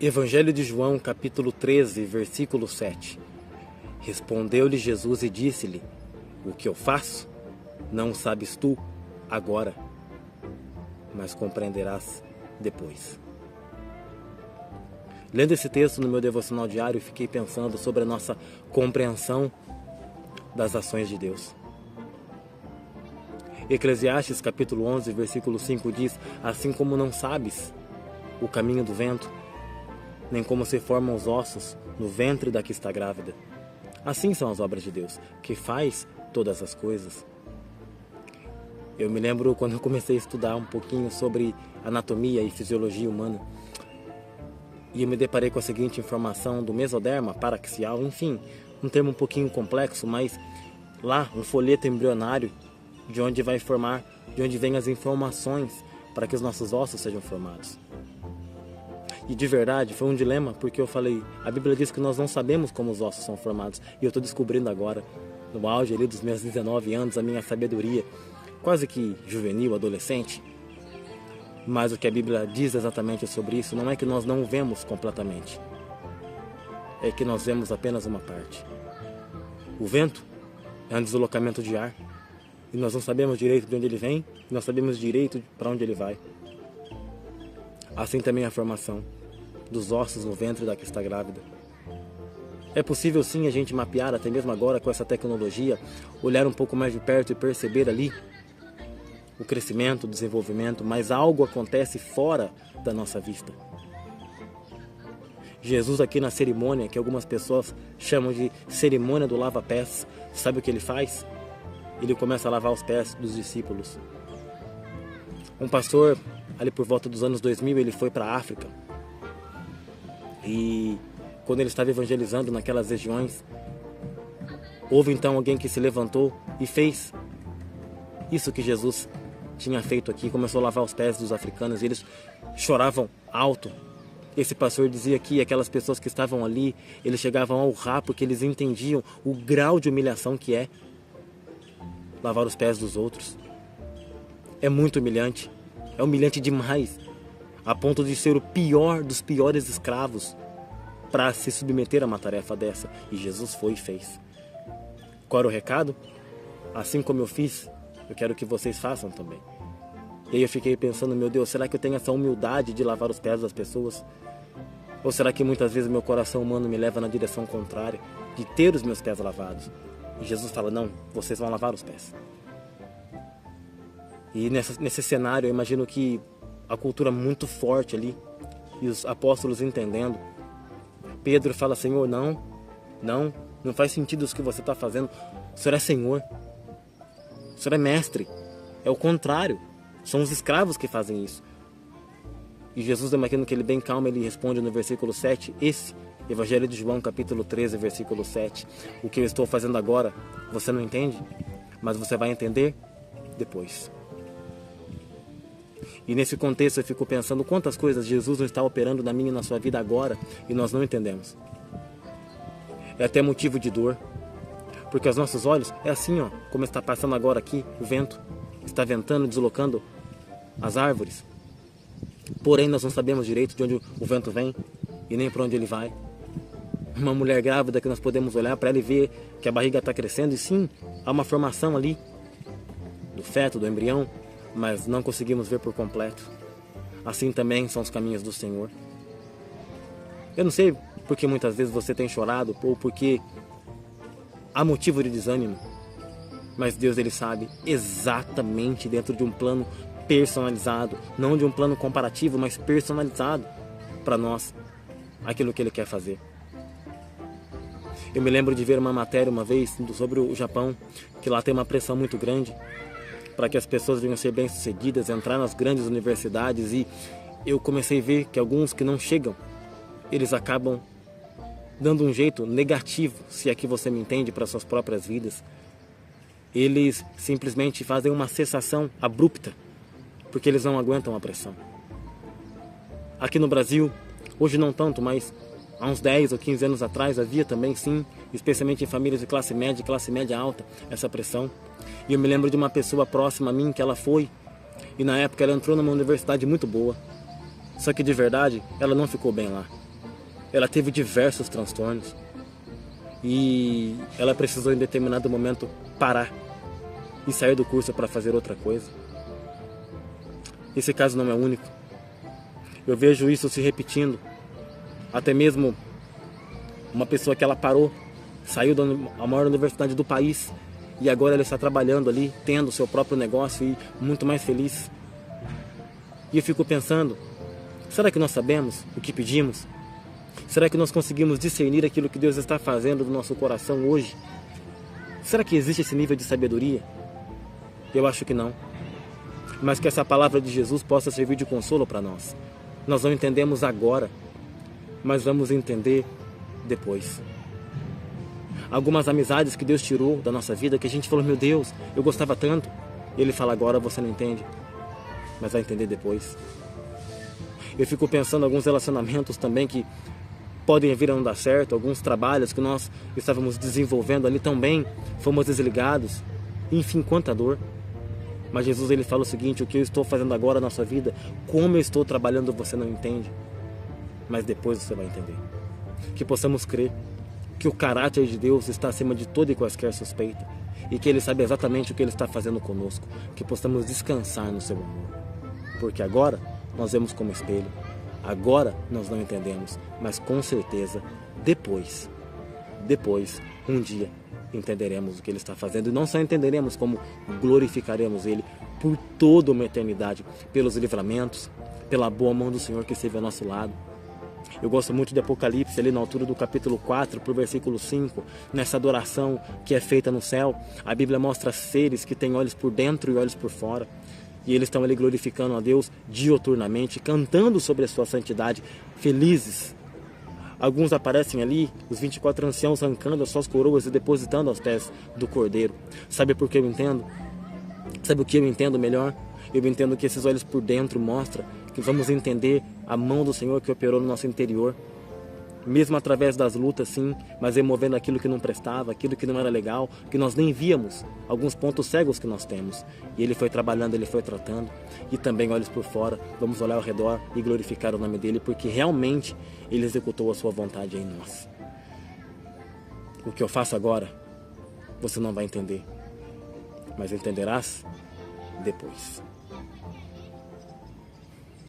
Evangelho de João, capítulo 13, versículo 7. Respondeu-lhe Jesus e disse-lhe: O que eu faço, não sabes tu agora, mas compreenderás depois. Lendo esse texto no meu devocional diário, fiquei pensando sobre a nossa compreensão das ações de Deus. Eclesiastes, capítulo 11, versículo 5 diz: Assim como não sabes o caminho do vento, nem como se formam os ossos no ventre da que está grávida, assim são as obras de Deus, que faz todas as coisas. Eu me lembro quando eu comecei a estudar um pouquinho sobre anatomia e fisiologia humana, e eu me deparei com a seguinte informação do mesoderma paraxial, enfim, um termo um pouquinho complexo, mas lá um folheto embrionário de onde vêm as informações para que os nossos ossos sejam formados. E de verdade foi um dilema, porque eu falei, a Bíblia diz que nós não sabemos como os ossos são formados, e eu estou descobrindo agora, no auge ali dos meus 19 anos, a minha sabedoria, quase que juvenil, adolescente. Mas o que a Bíblia diz exatamente sobre isso não é que nós não o vemos completamente, é que nós vemos apenas uma parte. O vento é um deslocamento de ar, e nós não sabemos direito de onde ele vem, e não sabemos direito para onde ele vai. Assim também a formação dos ossos no ventre da que está grávida. É possível sim a gente mapear, até mesmo agora com essa tecnologia, olhar um pouco mais de perto e perceber ali o crescimento, o desenvolvimento, mas algo acontece fora da nossa vista. Jesus aqui na cerimônia, que algumas pessoas chamam de cerimônia do lava-pés, sabe o que ele faz? Ele começa a lavar os pés dos discípulos. Um pastor, ali por volta dos anos 2000, ele foi para a África. E quando ele estava evangelizando naquelas regiões, houve então alguém que se levantou e fez isso que Jesus tinha feito aqui. Começou a lavar os pés dos africanos e eles choravam alto. Esse pastor dizia que aquelas pessoas que estavam ali, eles chegavam a urrar porque eles entendiam o grau de humilhação que é lavar os pés dos outros. É muito humilhante. É humilhante demais, a ponto de ser o pior dos piores escravos para se submeter a uma tarefa dessa. E Jesus foi e fez. Qual era o recado? Assim como eu fiz, eu quero que vocês façam também. E aí eu fiquei pensando, meu Deus, será que eu tenho essa humildade de lavar os pés das pessoas? Ou será que muitas vezes meu coração humano me leva na direção contrária, de ter os meus pés lavados? E Jesus fala, não, vocês vão lavar os pés. E nesse cenário, eu imagino que a cultura muito forte ali, e os apóstolos entendendo. Pedro fala, Senhor, não faz sentido isso que você está fazendo. O Senhor é Senhor, o Senhor é mestre. É o contrário, são os escravos que fazem isso. E Jesus, eu imagino que ele bem calmo, ele responde no versículo 7, esse Evangelho de João, capítulo 13, versículo 7. O que eu estou fazendo agora, você não entende, mas você vai entender depois. E nesse contexto eu fico pensando quantas coisas Jesus não está operando na minha e na sua vida agora e nós não entendemos. É até motivo de dor, porque aos nossos olhos é assim, ó, como está passando agora aqui, o vento está ventando, deslocando as árvores. Porém nós não sabemos direito de onde o vento vem e nem para onde ele vai. Uma mulher grávida que nós podemos olhar para ela e ver que a barriga está crescendo, e sim, há uma formação ali do feto, do embrião, mas não conseguimos ver por completo. Assim também são os caminhos do Senhor. Eu não sei porque muitas vezes você tem chorado ou porque há motivo de desânimo, mas Deus, ele sabe exatamente dentro de um plano personalizado, não de um plano comparativo, mas personalizado para nós, aquilo que ele quer fazer. Eu me lembro de ver uma matéria uma vez sobre o Japão, que lá tem uma pressão muito grande para que as pessoas venham a ser bem-sucedidas, entrar nas grandes universidades, e eu comecei a ver que alguns que não chegam, eles acabam dando um jeito negativo, se é que você me entende, para suas próprias vidas. Eles simplesmente fazem uma cessação abrupta, porque eles não aguentam a pressão. Aqui no Brasil, hoje não tanto, mas há uns 10 ou 15 anos atrás havia também sim, especialmente em famílias de classe média alta, essa pressão. E eu me lembro de uma pessoa próxima a mim que ela foi, e na época ela entrou numa universidade muito boa, só que de verdade ela não ficou bem lá. ela teve diversos transtornos e ela precisou em determinado momento parar e sair do curso para fazer outra coisa. Esse caso não é único. Eu vejo isso se repetindo. Até mesmo uma pessoa que ela parou, saiu da maior universidade do país e agora ela está trabalhando ali, tendo seu próprio negócio e muito mais feliz. E eu fico pensando, será que nós sabemos o que pedimos? Será que nós conseguimos discernir aquilo que Deus está fazendo no nosso coração hoje? Será que existe esse nível de sabedoria? Eu acho que não. Mas que essa palavra de Jesus possa servir de consolo para nós. Nós não entendemos agora, mas vamos entender depois. Algumas amizades que Deus tirou da nossa vida, que a gente falou, meu Deus, eu gostava tanto. E Ele fala, agora você não entende, mas vai entender depois. Eu fico pensando em alguns relacionamentos também que podem vir a não dar certo, alguns trabalhos que nós estávamos desenvolvendo ali também, fomos desligados. Enfim, quanta dor. Mas Jesus, Ele fala o seguinte, o que eu estou fazendo agora na sua vida, como eu estou trabalhando, você não entende. Mas depois você vai entender. Que possamos crer que o caráter de Deus está acima de toda e quaisquer suspeita. E que Ele sabe exatamente o que Ele está fazendo conosco. Que possamos descansar no seu amor. Porque agora nós vemos como espelho. Agora nós não entendemos. Mas com certeza, depois, um dia, entenderemos o que Ele está fazendo. E não só entenderemos, como glorificaremos Ele por toda uma eternidade. Pelos livramentos, pela boa mão do Senhor que esteve ao nosso lado. Eu gosto muito de Apocalipse, ali na altura do capítulo 4, para o versículo 5, nessa adoração que é feita no céu. A Bíblia mostra seres que têm olhos por dentro e olhos por fora. E eles estão ali glorificando a Deus dioturnamente, cantando sobre a sua santidade, felizes. Alguns aparecem ali, os 24 anciãos arrancando as suas coroas e depositando aos pés do Cordeiro. Sabe por que eu entendo? Sabe o que eu entendo melhor? Eu entendo que esses olhos por dentro mostram que vamos entender a mão do Senhor que operou no nosso interior. Mesmo através das lutas, sim, mas removendo aquilo que não prestava, aquilo que não era legal, que nós nem víamos, alguns pontos cegos que nós temos. E Ele foi trabalhando, Ele foi tratando. E também olhos por fora, vamos olhar ao redor e glorificar o nome dEle, porque realmente Ele executou a sua vontade em nós. O que eu faço agora, você não vai entender, mas entenderás depois.